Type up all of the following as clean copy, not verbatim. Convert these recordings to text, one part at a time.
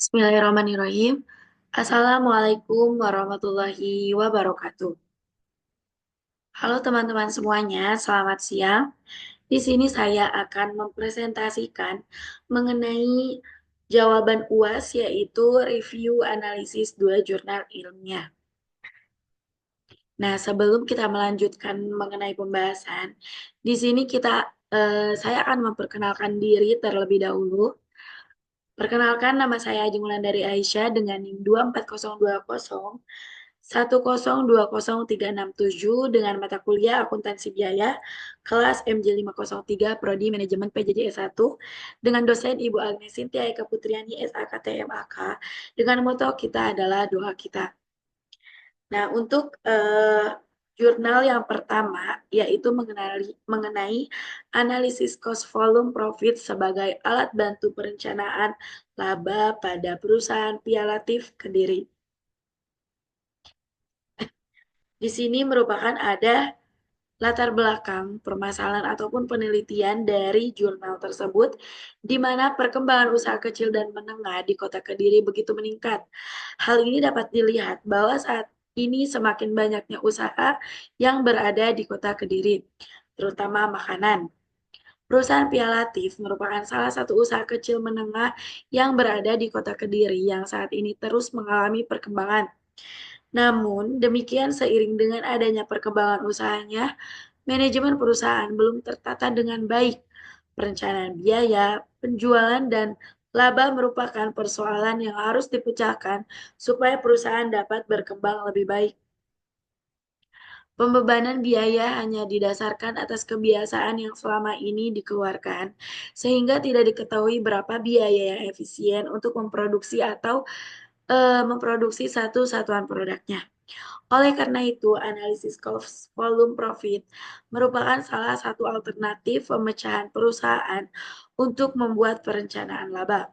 Bismillahirrahmanirrahim. Assalamualaikum warahmatullahi wabarakatuh. Halo teman-teman semuanya, selamat siang. Di sini saya akan mempresentasikan mengenai jawaban UAS yaitu review analisis 2 jurnal ilmiah. Nah, sebelum kita melanjutkan mengenai pembahasan, di sini saya akan memperkenalkan diri terlebih dahulu. Perkenalkan, nama saya Ajeng Wulandari Aisyah dengan NIM 24020 dengan mata kuliah Akuntansi Biaya kelas MJ503 Prodi Manajemen PJJ S1 dengan dosen Ibu Agnes Sintia Eka Putriani SAKTMAK dengan moto kita adalah doa kita. Nah, untuk jurnal yang pertama yaitu mengenai analisis cost volume profit sebagai alat bantu perencanaan laba pada perusahaan Pialatif Kediri. Di sini merupakan ada latar belakang permasalahan ataupun penelitian dari jurnal tersebut, di mana perkembangan usaha kecil dan menengah di Kota Kediri begitu meningkat. Hal ini dapat dilihat bahwa saat ini semakin banyaknya usaha yang berada di Kota Kediri, terutama makanan. Perusahaan Pialatif merupakan salah satu usaha kecil menengah yang berada di Kota Kediri yang saat ini terus mengalami perkembangan. Namun, demikian seiring dengan adanya perkembangan usahanya, manajemen perusahaan belum tertata dengan baik. Perencanaan biaya, penjualan, dan laba merupakan persoalan yang harus dipecahkan supaya perusahaan dapat berkembang lebih baik. Pembebanan biaya hanya didasarkan atas kebiasaan yang selama ini dikeluarkan, sehingga tidak diketahui berapa biaya yang efisien untuk memproduksi satu satuan produknya. Oleh karena itu, analisis cost volume profit merupakan salah satu alternatif pemecahan perusahaan untuk membuat perencanaan laba.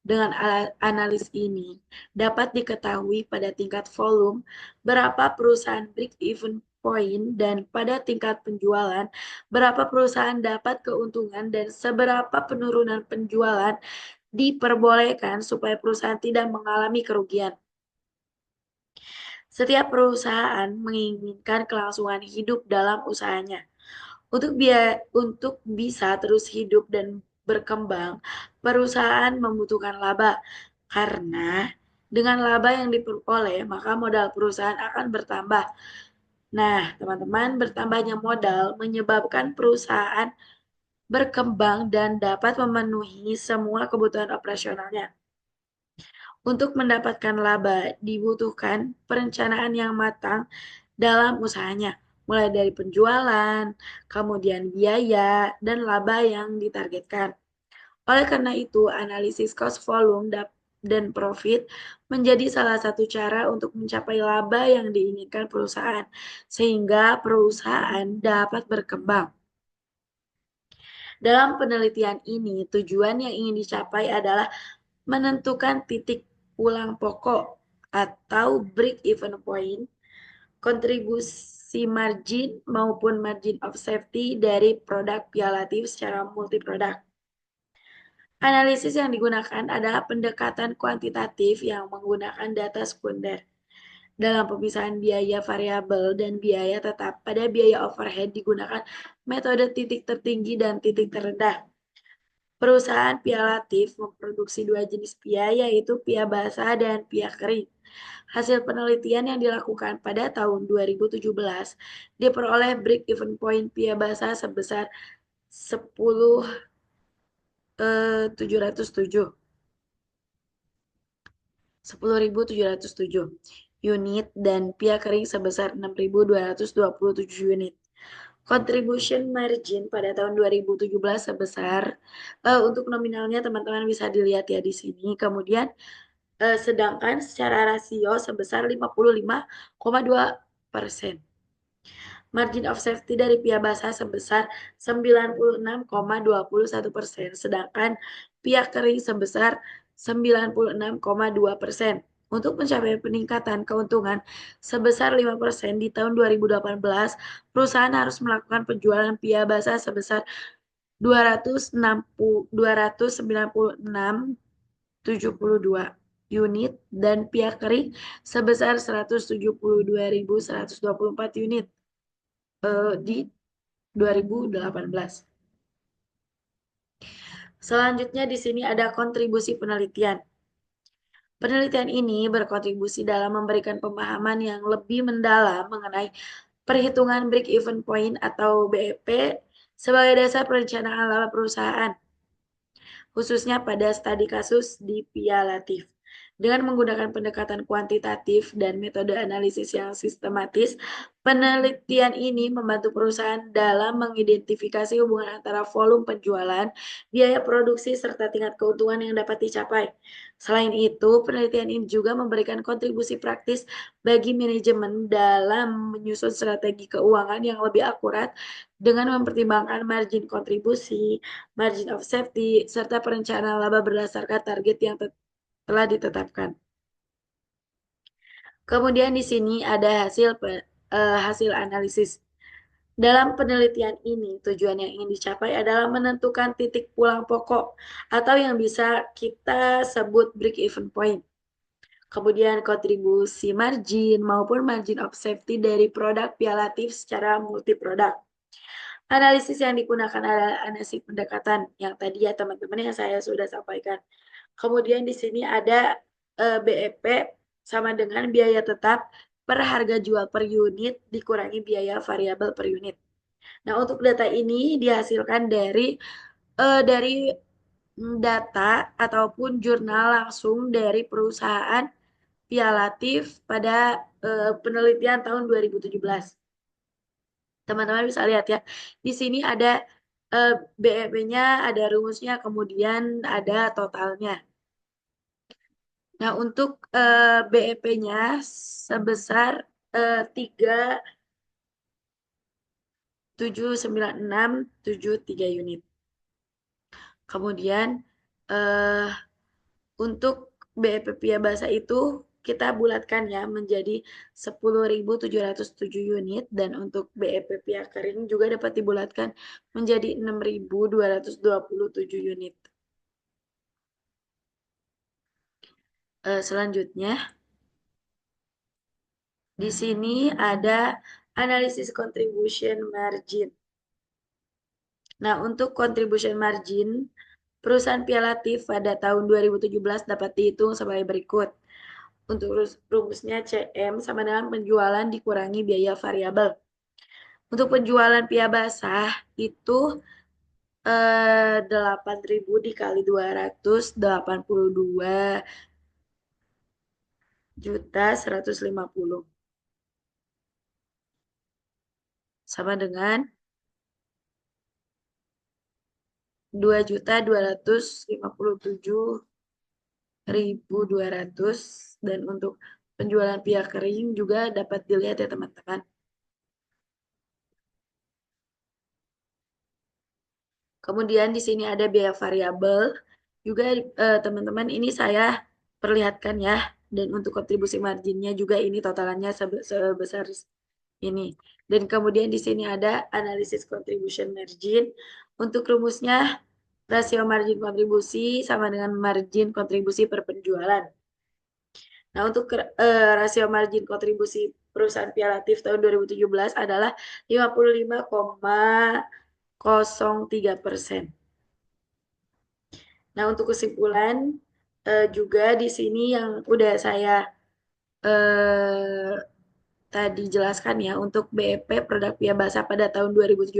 Dengan analis ini, dapat diketahui pada tingkat volume berapa perusahaan break even point dan pada tingkat penjualan berapa perusahaan dapat keuntungan dan seberapa penurunan penjualan diperbolehkan supaya perusahaan tidak mengalami kerugian. Setiap perusahaan menginginkan kelangsungan hidup dalam usahanya. Untuk bisa terus hidup dan berkembang, perusahaan membutuhkan laba. Karena dengan laba yang diperoleh, maka modal perusahaan akan bertambah. Nah, teman-teman, bertambahnya modal menyebabkan perusahaan berkembang dan dapat memenuhi semua kebutuhan operasionalnya. Untuk mendapatkan laba, dibutuhkan perencanaan yang matang dalam usahanya, mulai dari penjualan, kemudian biaya, dan laba yang ditargetkan. Oleh karena itu, analisis cost volume dan profit menjadi salah satu cara untuk mencapai laba yang diinginkan perusahaan, sehingga perusahaan dapat berkembang. Dalam penelitian ini, tujuan yang ingin dicapai adalah menentukan titik pulang pokok atau break even point, kontribusi margin maupun margin of safety dari produk Pialatif secara multi produk. Analisis yang digunakan adalah pendekatan kuantitatif yang menggunakan data sekunder. Dalam pemisahan biaya variabel dan biaya tetap, pada biaya overhead digunakan metode titik tertinggi dan titik terendah. Perusahaan Pialatif memproduksi dua jenis pia, yaitu pia basah dan pia kering. Hasil penelitian yang dilakukan pada tahun 2017 diperoleh break even point pia basah sebesar 10.707 unit dan pia kering sebesar 6.227 unit. Contribution margin pada tahun 2017 sebesar untuk nominalnya teman-teman bisa dilihat ya di sini. Kemudian sedangkan secara rasio sebesar 55,2%. Margin of safety dari pihak basah sebesar 96,21%, sedangkan pihak kering sebesar 96,2%. Untuk mencapai peningkatan keuntungan sebesar 5% di tahun 2018, perusahaan harus melakukan penjualan pihak basah sebesar 296 72 unit dan pihak kering sebesar 172.124 unit di 2018. Selanjutnya di sini ada kontribusi penelitian. Penelitian ini berkontribusi dalam memberikan pemahaman yang lebih mendalam mengenai perhitungan break-even point atau BEP sebagai dasar perencanaan laba perusahaan, khususnya pada studi kasus di Pialatif. Dengan menggunakan pendekatan kuantitatif dan metode analisis yang sistematis, penelitian ini membantu perusahaan dalam mengidentifikasi hubungan antara volume penjualan, biaya produksi, serta tingkat keuntungan yang dapat dicapai. Selain itu, penelitian ini juga memberikan kontribusi praktis bagi manajemen dalam menyusun strategi keuangan yang lebih akurat dengan mempertimbangkan margin kontribusi, margin of safety, serta perencanaan laba berdasarkan target yang telah ditetapkan. Kemudian di sini ada hasil analisis. Dalam penelitian ini, tujuan yang ingin dicapai adalah menentukan titik pulang pokok atau yang bisa kita sebut break-even point. Kemudian kontribusi margin maupun margin of safety dari produk pialatif secara multi produk. Analisis yang digunakan adalah analisis pendekatan yang tadi ya teman-teman yang saya sudah sampaikan. Kemudian di sini ada BEP sama dengan biaya tetap per harga jual per unit dikurangi biaya variabel per unit. Nah, untuk data ini dihasilkan dari data ataupun jurnal langsung dari perusahaan Pialatif pada penelitian tahun 2017. Teman-teman bisa lihat ya, di sini ada BEP-nya, ada rumusnya, kemudian ada totalnya. Nah, untuk BEP-nya sebesar 3.79673 unit. Kemudian untuk BEP Piabasa itu kita bulatkan ya menjadi 10.707 unit dan untuk BEP Pia Kering juga dapat dibulatkan menjadi 6.227 unit. Selanjutnya di sini ada analisis contribution margin. Nah, untuk contribution margin, perusahaan Pialatif pada tahun 2017 dapat dihitung sebagai berikut. Untuk rumusnya CM sama dengan penjualan dikurangi biaya variabel. Untuk penjualan pia basah itu 8.000 dikali 282.150 sama dengan 2.257.200 dan untuk penjualan pia kering juga dapat dilihat ya teman-teman. Kemudian di sini ada biaya variabel. Juga teman-teman ini saya perlihatkan ya. Dan untuk kontribusi marginnya juga ini totalannya sebesar ini. Dan kemudian di sini ada analisis contribution margin. Untuk rumusnya rasio margin kontribusi sama dengan margin kontribusi per penjualan. Nah, untuk rasio margin kontribusi perusahaan Pialatif tahun 2017 adalah 55,03%. Nah, untuk kesimpulan juga di sini yang udah saya tadi jelaskan ya, untuk BEP produk Pia Basah pada tahun 2017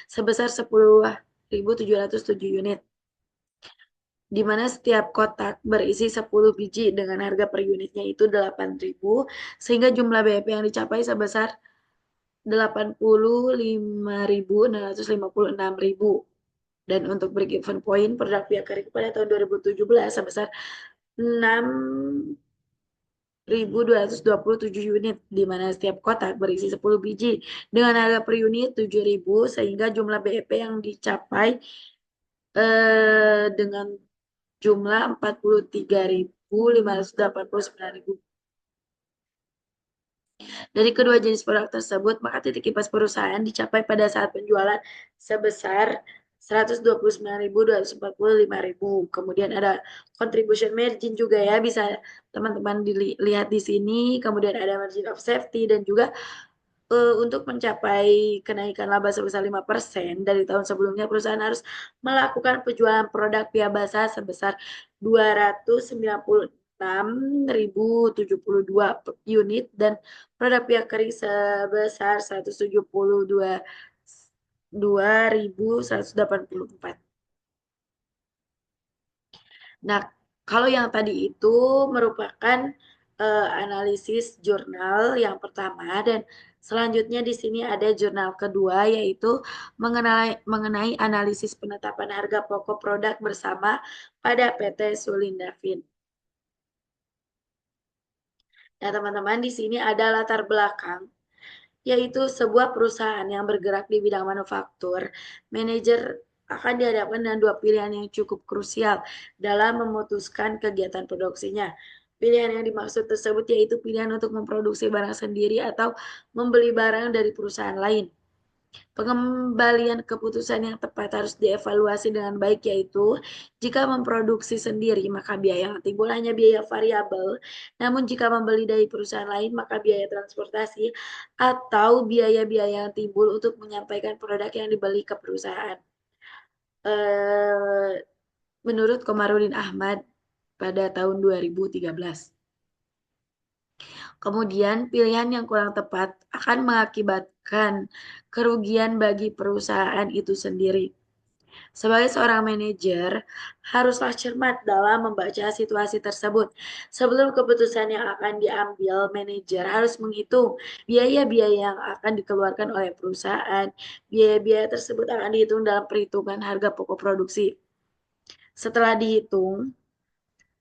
sebesar 10.707 unit, di mana setiap kotak berisi 10 biji dengan harga per unitnya itu 8.000, sehingga jumlah BEP yang dicapai sebesar 85.656.000. Dan untuk break even point produk Pia Kering pada tahun 2017 sebesar 6.227 unit, di mana setiap kotak berisi 10 biji dengan harga per unit 7.000, sehingga jumlah BEP yang dicapai dengan jumlah 43.589.000. Dari kedua jenis produk tersebut, maka titik kipas perusahaan dicapai pada saat penjualan sebesar 129.245.000. Kemudian ada contribution margin juga ya, bisa teman-teman dilihat di sini. Kemudian ada margin of safety dan juga untuk mencapai kenaikan laba sebesar 5% dari tahun sebelumnya, perusahaan harus melakukan penjualan produk biasa sebesar 296.072 unit dan produk pihak kering sebesar 172.184. Nah, kalau yang tadi itu merupakan analisis jurnal yang pertama dan selanjutnya di sini ada jurnal kedua yaitu mengenai analisis penetapan harga pokok produk bersama pada PT Sulindafin. Nah, teman-teman di sini ada latar belakang yaitu sebuah perusahaan yang bergerak di bidang manufaktur. Manajer akan dihadapkan dengan dua pilihan yang cukup krusial dalam memutuskan kegiatan produksinya. Pilihan yang dimaksud tersebut yaitu pilihan untuk memproduksi barang sendiri atau membeli barang dari perusahaan lain. Pengembalian keputusan yang tepat harus dievaluasi dengan baik, yaitu jika memproduksi sendiri maka biaya yang timbul hanya biaya variabel, namun jika membeli dari perusahaan lain maka biaya transportasi atau biaya-biaya yang timbul untuk menyampaikan produk yang dibeli ke perusahaan. Eh, Menurut Komarudin Ahmad pada tahun 2013. Kemudian pilihan yang kurang tepat akan mengakibatkan kerugian bagi perusahaan itu sendiri. Sebagai seorang manajer, haruslah cermat dalam membaca situasi tersebut. Sebelum keputusan yang akan diambil, manajer harus menghitung biaya-biaya yang akan dikeluarkan oleh perusahaan. Biaya-biaya tersebut akan dihitung dalam perhitungan harga pokok produksi. Setelah dihitung,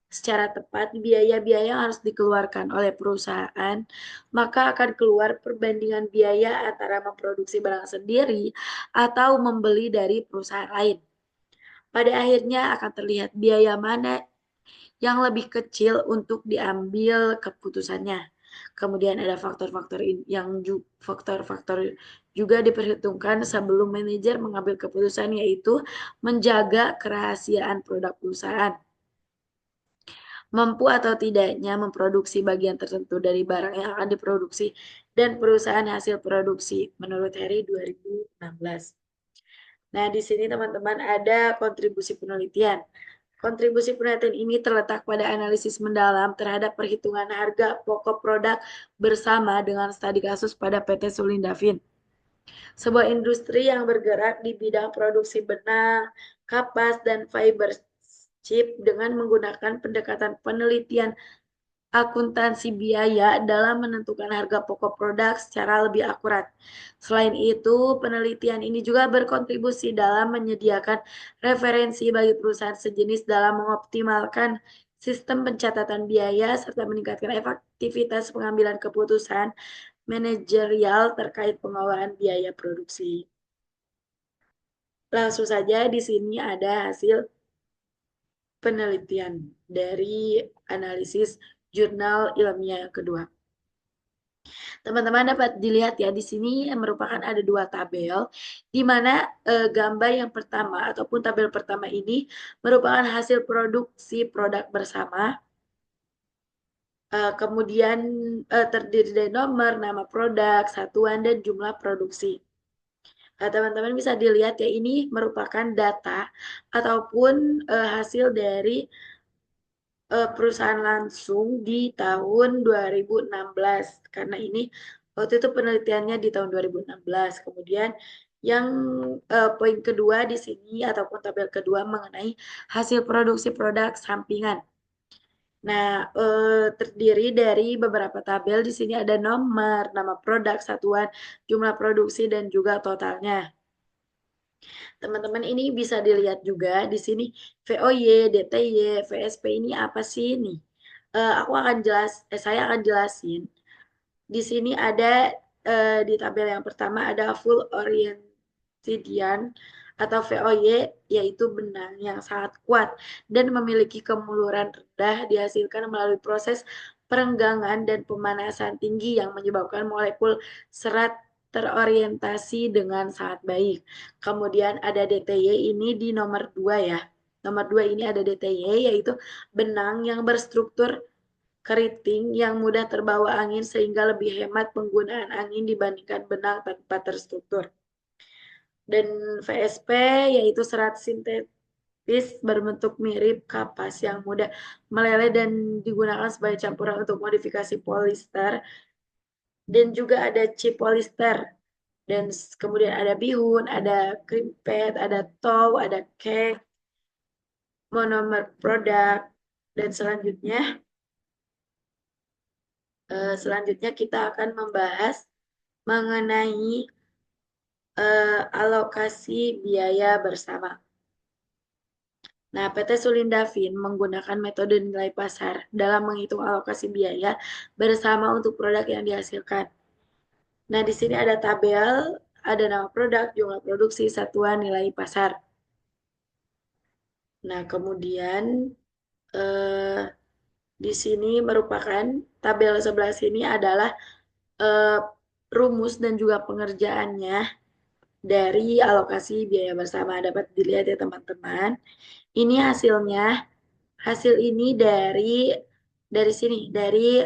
secara tepat biaya-biaya yang harus dikeluarkan oleh perusahaan, maka akan keluar perbandingan biaya antara memproduksi barang sendiri atau membeli dari perusahaan lain. Pada akhirnya akan terlihat biaya mana yang lebih kecil untuk diambil keputusannya. Kemudian ada faktor-faktor yang faktor-faktor juga diperhitungkan sebelum manajer mengambil keputusan, yaitu menjaga kerahasiaan produk perusahaan, mampu atau tidaknya memproduksi bagian tertentu dari barang yang akan diproduksi, dan perusahaan hasil produksi menurut Heri 2016. Nah, di sini teman-teman ada kontribusi penelitian. Kontribusi penelitian ini terletak pada analisis mendalam terhadap perhitungan harga pokok produk bersama dengan studi kasus pada PT Sulindafin. Sebuah industri yang bergerak di bidang produksi benang, kapas, dan fiber chip dengan menggunakan pendekatan penelitian akuntansi biaya dalam menentukan harga pokok produk secara lebih akurat. Selain itu, penelitian ini juga berkontribusi dalam menyediakan referensi bagi perusahaan sejenis dalam mengoptimalkan sistem pencatatan biaya serta meningkatkan efektivitas pengambilan keputusan manajerial terkait pengelolaan biaya produksi. Langsung saja di sini ada hasil penelitian dari analisis jurnal ilmiah yang kedua. Teman-teman dapat dilihat ya di sini merupakan ada dua tabel di mana gambar yang pertama ataupun tabel pertama ini merupakan hasil produksi produk bersama. Kemudian terdiri dari nomor, nama produk, satuan, dan jumlah produksi. Teman-teman bisa dilihat ya ini merupakan data ataupun hasil dari perusahaan langsung di tahun 2016 karena ini waktu itu penelitiannya di tahun 2016. Kemudian yang poin kedua di sini ataupun tabel kedua mengenai hasil produksi produk sampingan. Nah, terdiri dari beberapa tabel. Di sini ada nomor, nama produk, satuan, jumlah produksi, dan juga totalnya. Teman-teman ini bisa dilihat juga di sini VOY, DTY, VSP ini apa sih nih? Saya akan jelasin. Di sini ada di tabel yang pertama ada full orientidian atau VOY, yaitu benang yang sangat kuat dan memiliki kemuluran rendah dihasilkan melalui proses perenggangan dan pemanasan tinggi yang menyebabkan molekul serat terorientasi dengan sangat baik. Kemudian ada DTY ini di nomor 2 ya. Nomor 2 ini ada DTY yaitu benang yang berstruktur keriting yang mudah terbawa angin sehingga lebih hemat penggunaan angin dibandingkan benang tanpa terstruktur. Dan VSP yaitu serat sintetis berbentuk mirip kapas yang mudah meleleh dan digunakan sebagai campuran untuk modifikasi polyester, dan juga ada chip polyester, dan kemudian ada bihun, ada krimpet, ada tow, ada cake, monomer produk, dan selanjutnya kita akan membahas mengenai alokasi biaya bersama. Nah, PT Sulindavin menggunakan metode nilai pasar dalam menghitung alokasi biaya bersama untuk produk yang dihasilkan. Nah, di sini ada tabel, ada nama produk, jumlah produksi, satuan nilai pasar. Nah, kemudian eh, di sini merupakan tabel sebelah sini adalah eh, rumus dan juga pengerjaannya dari alokasi biaya bersama. Dapat dilihat ya teman-teman. Ini hasilnya, hasil ini dari sini, dari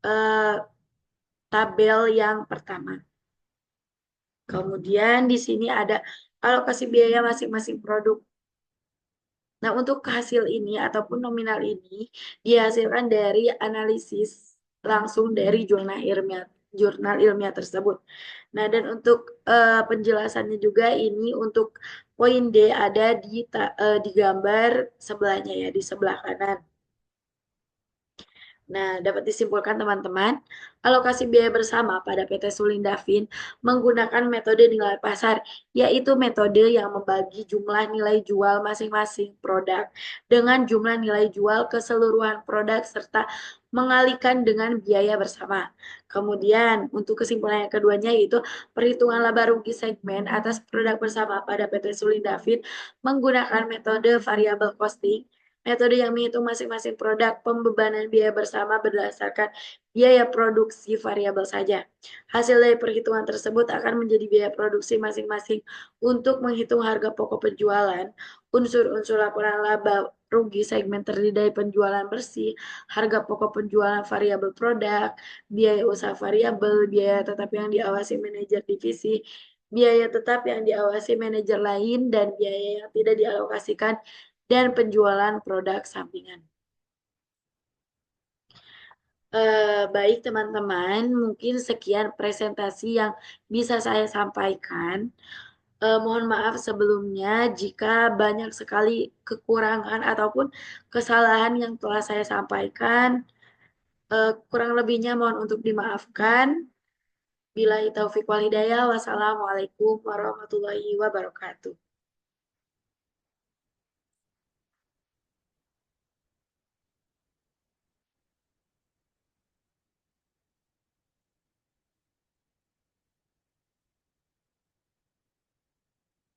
eh, tabel yang pertama. Kemudian di sini ada alokasi biaya masing-masing produk. Nah, untuk hasil ini ataupun nominal ini dihasilkan dari analisis langsung dari jurnal ilmiah tersebut. Nah, dan untuk penjelasannya juga ini untuk poin D ada di gambar sebelahnya ya, di sebelah kanan. Nah, dapat disimpulkan teman-teman, alokasi biaya bersama pada PT Sulindavin menggunakan metode nilai pasar, yaitu metode yang membagi jumlah nilai jual masing-masing produk dengan jumlah nilai jual keseluruhan produk serta mengalihkan dengan biaya bersama. Kemudian, untuk kesimpulan yang keduanya yaitu perhitungan laba rugi segmen atas produk bersama pada PT Sulindavin menggunakan metode variable costing. Metode yang menghitung masing-masing produk pembebanan biaya bersama berdasarkan biaya produksi variabel saja. Hasil dari perhitungan tersebut akan menjadi biaya produksi masing-masing. Untuk menghitung harga pokok penjualan, unsur-unsur laporan laba rugi segmen terdiri dari penjualan bersih, harga pokok penjualan variabel produk, biaya usaha variabel, biaya tetap yang diawasi manajer divisi, biaya tetap yang diawasi manajer lain, dan biaya yang tidak dialokasikan dan penjualan produk sampingan. Baik teman-teman, mungkin sekian presentasi yang bisa saya sampaikan. Mohon maaf sebelumnya jika banyak sekali kekurangan ataupun kesalahan yang telah saya sampaikan. Kurang lebihnya mohon untuk dimaafkan. Billahi taufiq wal hidayah. Wassalamualaikum warahmatullahi wabarakatuh.